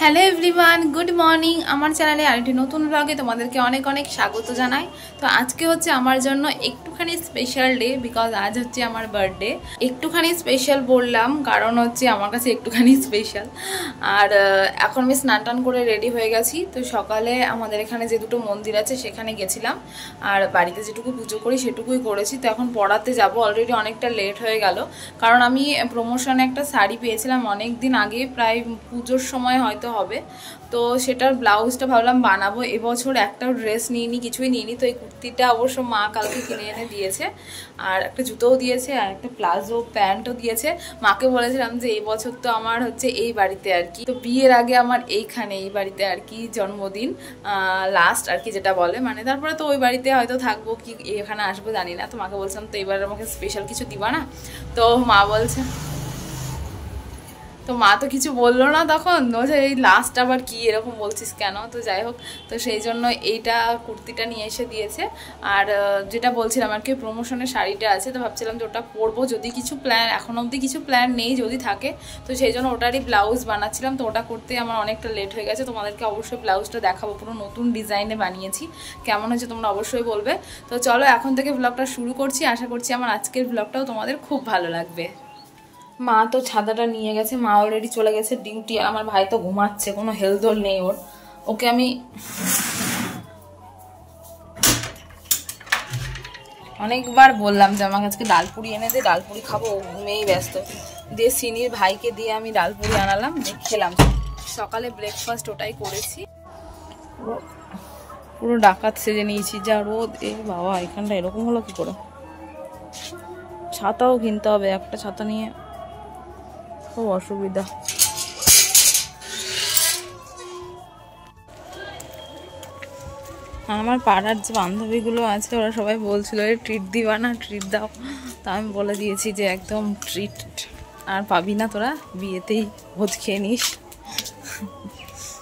Hello everyone, good morning. আমার চ্যানেলে আরেকটি নতুন ব্লগে তোমাদেরকে অনেক অনেক স্বাগত জানাই। তো আজকে হচ্ছে আমার জন্য একটুখানি স্পেশাল ডে, বিকজ আজ হচ্ছে আমার বার্থডে। একটুখানি স্পেশাল বললাম কারণ হচ্ছে আমার কাছে একটুখানি স্পেশাল। আর এখন আমি স্নান টান করে রেডি হয়ে গেছি। তো সকালে আমাদের এখানে যে দুটো মন্দির আছে সেখানে গেছিলাম, আর বাড়িতে যেটুকু পুজো করি সেটুকুই করেছি। তো এখন পড়াতে যাব, অলরেডি অনেকটা লেট হয়ে গেল, কারণ আমি প্রমোশনে একটা শাড়ি পেয়েছিলাম অনেক দিন আগে, প্রায় পুজোর সময় হয়তো হবে। তো সেটার ব্লাউজটা ভাবলাম বানাবো। এবছর একটাও ড্রেস নিইনি, কিছুই নিইনি। তো এই কুর্তিটা অবশ্য মা কালকে কিনে এনে দিয়েছে, আর একটা জুতোও দিয়েছে, আর একটা প্লাজো প্যান্টও দিয়েছে। মাকে বলেছিলাম যে এই বছর তো আমার হচ্ছে এই বাড়িতে আর কি, তো বিয়ের আগে আমার এইখানে এই বাড়িতে আর কি জন্মদিন লাস্ট আর কি যেটা বলে, মানে তারপরে তো ওই বাড়িতে হয়তো থাকবো কি এখানে আসবো জানি না। তো মাকে বলছিলাম তো এবার আমাকে স্পেশাল কিছু দিবা না? তো মা বলছে, তো মা তো কিছু বললো না তখন, বলছে এই লাস্ট আবার কি এরকম বলছিস কেন? তো যাই হোক, তো সেই জন্য এইটা কুর্তিটা নিয়ে এসে দিয়েছে। আর যেটা বলছিলাম আর কি, প্রমোশনের শাড়িটা আছে, তো ভাবছিলাম যে ওটা পরবো, যদি কিছু প্ল্যান, এখন অবধি কিছু প্ল্যান নেই, যদি থাকে তো সেই জন্য ওটারই ব্লাউজ বানাচ্ছিলাম। তো ওটা করতে আমার অনেকটা লেট হয়ে গেছে। তোমাদেরকে অবশ্যই ব্লাউজটা দেখাবো, পুরো নতুন ডিজাইনে বানিয়েছি, কেমন হয়েছে তোমরা অবশ্যই বলবে। তো চলো এখন থেকে ব্লগটা শুরু করছি। আশা করছি আমার আজকের ব্লগটাও তোমাদের খুব ভালো লাগবে। মা তো ছাতাটা নিয়ে গেছে, মা অলরেডি চলে গেছে ডিউটি। আমার ভাই তো ঘুমাচ্ছে, কোনো হেলদোল নেই ওর। ওকে আমি অনেকবার বললাম যে আমাকে আজকে ডালপুরি এনে দে, ডালপুরি খাবো, ও ঘুমেই ব্যস্ত। দিয়ে সিনির ভাইকে দিয়ে আমি ডালপুরি আনালাম, খেলাম। সকালে ব্রেকফাস্ট ওটাই করেছি। পুরো ডাকাত সেজে নিয়েছি, যা রোদ। এ বাবা, এখানটা এরকম হলো কি করে? ছাতাও কিনতে হবে, একটা ছাতা নিয়ে খুব অসুবিধা। আমার পাড়ার যে বান্ধবীগুলো আছে ওরা সবাই বলছিল ট্রিট দিবা না, ট্রিট দাও। তা আমি বলে দিয়েছি যে একদম ট্রিট আর পাবি না, তোরা বিয়েতেই ভোজ খেয়ে নিস।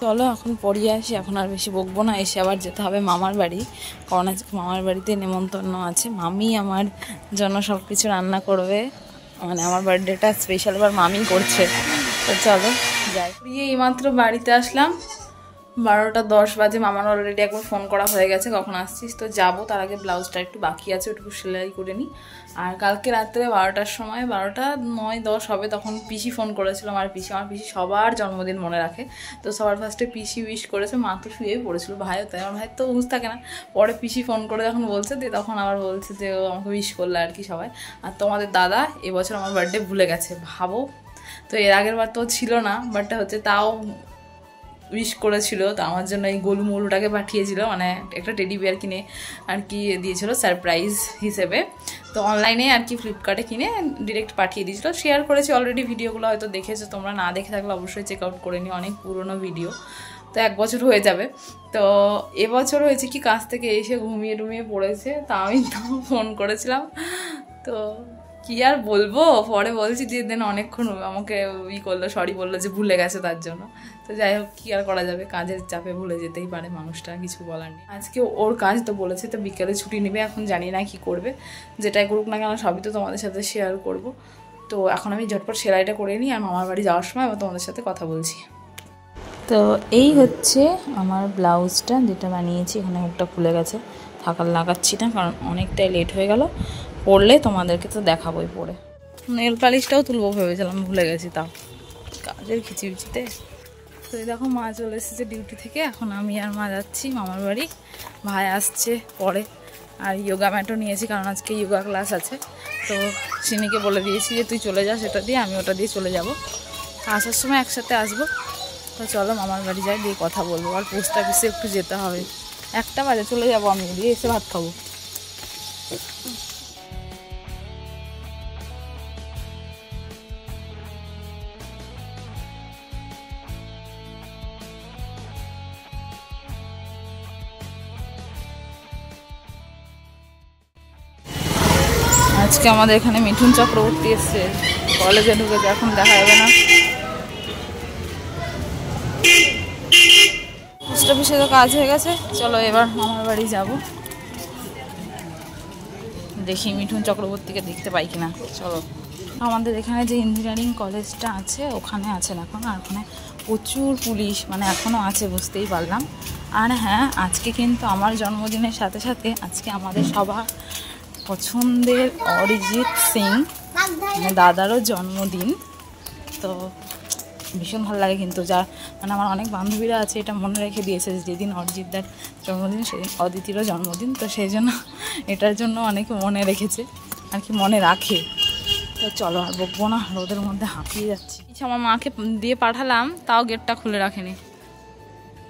চলো এখন পড়িয়ে আসি, এখন আর বেশি বকবো না। এসে আবার যেতে হবে মামার বাড়ি, কারণ আজকে মামার বাড়িতে নেমন্তন্ন আছে। মামি আমার জন্য সব কিছু রান্না করবে, মানে আমার বার্থডেটা স্পেশাল এবার মামি করছে। তো চলো যাই। এইমাত্র বাড়িতে আসলাম, 12টা 10 বাজে। মামার অলরেডি একবার ফোন করা হয়ে গেছে কখন আসছিস, তো যাবো। তার আগে ব্লাউজটা একটু বাকি আছে, ওটুকু সেলাই করে নিই। আর কালকে রাত্রে 12টার সময়, 12টা 9-10 হবে, তখন পিসি ফোন করেছিল। আমার পিসি সবার জন্মদিন মনে রাখে। তো সবার ফার্স্টে পিসি উইশ করেছে, মা তো শুয়েই পড়েছিল, ভাইও তাই। আমার ভাই তো বুঝ থাকে না। পরে পিসি ফোন করে যখন বলছে, দিয়ে তখন আবার বলছে যে ও আমাকে উইশ করলো আর কি সবাই। আর তোমাদের দাদা এবছর আমার বার্থডে ভুলে গেছে, ভাবো। তো এর আগের বার তো ছিল না, বাট হচ্ছে তাও উইশ করেছিল। তো আমার জন্য এই গোলুমলুটাকে পাঠিয়েছিল, মানে একটা টেডি বিয়ার কিনে আর কি দিয়েছিল সারপ্রাইজ হিসেবে। তো অনলাইনে আর কি ফ্লিপকার্টে কিনে ডিরেক্ট পাঠিয়ে দিয়েছিল। শেয়ার করেছি অলরেডি, ভিডিওগুলো হয়তো দেখেছো তোমরা, না দেখে থাকলে অবশ্যই চেক আউট করে নিও, অনেক পুরনো ভিডিও। তো 1 বছর হয়ে যাবে। তো এবছর হয়েছে কি, কাজ থেকে এসে ঘুমিয়ে টুমিয়ে পড়েছে, তা আমি তো ফোন করেছিলাম। তো কি আর বলবো, পরে বলছি যে দেন অনেকক্ষণ আমাকে করলো, সরি বললো যে ভুলে গেছে তার জন্য। তো যাই হোক, কি আর করা যাবে, কাজের চাপে ভুলে যেতেই পারে মানুষটা, কিছু বলার নেই। আজকে ওর কাজ তো বলেছে, তো বিকেলে ছুটি নেবে, এখন জানি না কি করবে। যেটাই করুক না কেন সবই তো তোমাদের সাথে শেয়ার করব। তো এখন আমি ঝটপট সেলাইটা করে নিই, আর মামার বাড়ি যাওয়ার সময় আবার তোমাদের সাথে কথা বলছি। তো এই হচ্ছে আমার ব্লাউজটা যেটা বানিয়েছি, এখানে হুকটা খুলে গেছে, থাকার লাগাচ্ছি না কারণ অনেকটাই লেট হয়ে গেল। পরলে তোমাদেরকে তো দেখাবোই পরে। নেল পালিশটাও তুলবো ভেবেছিলাম, ভুলে গেছি, তাও কাজের খিচিবিচিতে। তো দেখো মা চলে এসেছে ডিউটি থেকে, এখন আমি আর মা যাচ্ছি মামার বাড়ি। ভাই আসছে পরে। আর যোগা ম্যাটও নিয়েছি, কারণ আজকে যোগা ক্লাস আছে। তো চিনিকে বলে দিয়েছি যে তুই চলে যা সেটা দিয়ে, আমি ওটা দিয়ে চলে যাব। আসার সময় একসাথে আসবো। তো চলো মামার বাড়ি যাই, দিয়ে কথা বলবো। আর পোস্ট অফিসে একটু যেতে হবে, 1টা বাজে চলে যাবো আমি, দিয়ে এসে ভাত খাবো। আজকে আমাদের এখানে মিঠুন চক্রবর্তী এসছে, কলেজে ঢুকেছে, এখন দেখা যাবে না। পোস্ট অফিসে তো কাজ হয়ে গেছে, চলো এবার মামার বাড়ি যাব। দেখি মিঠুন চক্রবর্তীকে দেখতে পাই কিনা, চলো। আমাদের এখানে যে ইঞ্জিনিয়ারিং কলেজটা আছে ওখানে আছেন এখন, আর ওখানে প্রচুর পুলিশ, মানে এখনও আছে বুঝতেই পারলাম। আর হ্যাঁ, আজকে কিন্তু আমার জন্মদিনের সাথে সাথে আজকে আমাদের সবার পছন্দের অরিজিৎ সিং মানে দাদারও জন্মদিন। তো ভীষণ ভালো লাগে কিন্তু, যা মানে আমার অনেক বান্ধবীরা আছে এটা মনে রেখে দিয়েছে যে যেদিন অরিজিৎদার জন্মদিন সেদিন অদিতিরও জন্মদিন। তো সেই জন্য এটার জন্য অনেকে মনে রেখেছে আর কি, মনে রাখে। তো চলো আর বকবো না, রোদের মধ্যে হাঁপিয়ে যাচ্ছি। আমার মাকে দিয়ে পাঠালাম, তাও গেটটা খুলে রাখেনি।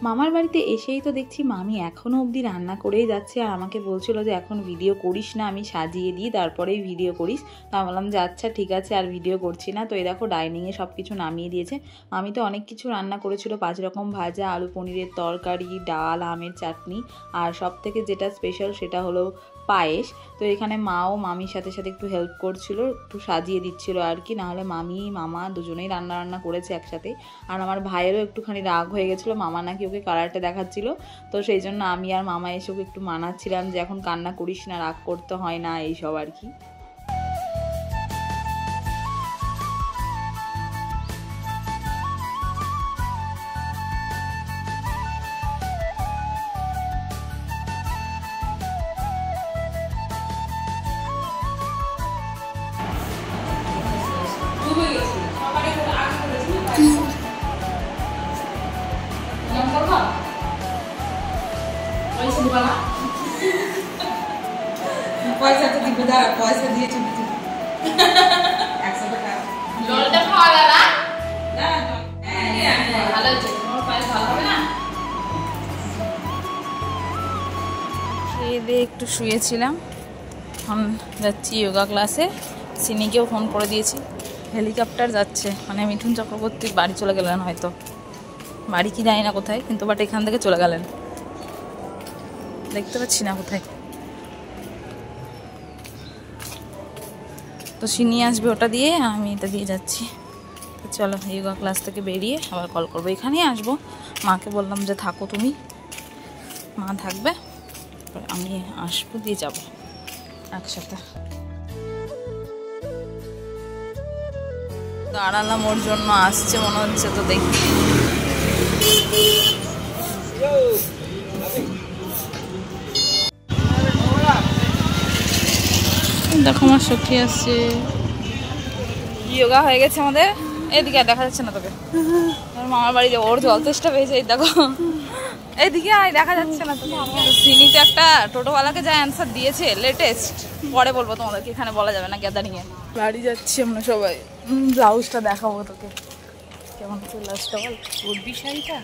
মামার বাড়িতে এসেই তো দেখছি মামি এখনও অবধি রান্না করেই যাচ্ছে, আর আমাকে বলছিল যে এখন ভিডিও করিস না, আমি সাজিয়ে দিই তারপরেই ভিডিও করিস। তো আমি বললাম যে আচ্ছা ঠিক আছে, আর ভিডিও করছি না। তো এই দেখো ডাইনিংয়ে সব কিছু নামিয়ে দিয়েছে। মামি তো অনেক কিছু রান্না করেছিল, 5 রকম ভাজা, আলু পনিরের তরকারি, ডাল, আমের চাটনি, আর সব থেকে যেটা স্পেশাল সেটা হলো পায়েস। তো এখানে মাও মামির সাথে সাথে একটু হেল্প করছিল, একটু সাজিয়ে দিচ্ছিল আর কি, নাহলে মামি মামা দুজনেই রান্না করেছে একসাথে। আর আমার ভাইয়েরও একটুখানি রাগ হয়ে গেছিলো, মামা নাকি ওকে কালারটা দেখাচ্ছিল। তো সেই জন্য আমি আর মামা এসে ওকে একটু মানাচ্ছিলাম যে এখন কান্না করিস না, রাগ করতে হয় না, এইসব আর কি। পয়সা তো দিবে, দাঁড়া পয়সা দিয়ে চুপি চুপি 100 টাকা জলটা খাওয়া দাদা ভালো হবে না। খেয়ে দিয়ে একটু শুয়েছিলাম, এখন যাচ্ছি যোগা ক্লাসে। সিনিকেও ফোন করে দিয়েছি, হেলিকপ্টার যাচ্ছে, মানে মিঠুন চক্রবর্তী বাড়ি চলে গেলেন হয়তো, বাড়ি কি জানি না কোথায়, কিন্তু বাট এখান থেকে চলে গেলেন, দেখতে পাচ্ছি না কোথায়। তো সিনি আসবে ওটা দিয়ে, আমি এটা দিয়ে যাচ্ছি। তো চলো যোগা ক্লাস থেকে বেরিয়ে আবার কল করবো, এখানেই আসবো। মাকে বললাম যে থাকো তুমি, মা থাকবে, আমি আসবো, দিয়ে যাবো একসাথে। দাঁড়ালাম ওর জন্য, আসছে মনে হচ্ছে, তো দেখি। দেখো আমার সখী আসছে, যোগা হয়ে গেছে আমাদের। এদিকে আর দেখা যাচ্ছে না তোকে, মামার বাড়ি যাবো, ওর জল তেষ্টা পেয়েছে। এই দেখো এইদিকে আয়, দেখা যাচ্ছে না তোকে। সিনিতে একটা টোটোওয়ালাকে যা অ্যান্সার দিয়েছে লেটেস্ট, পরে বলবো তোমাদেরকে, এখানে বলা যাবে না। গ্যাদারিং এ বাড়ি যাচ্ছি আমরা সবাই, ব্লাউজটা দেখাবো তোকে কেমন ব্লাউজটা, বল উঠবি শাড়িটা।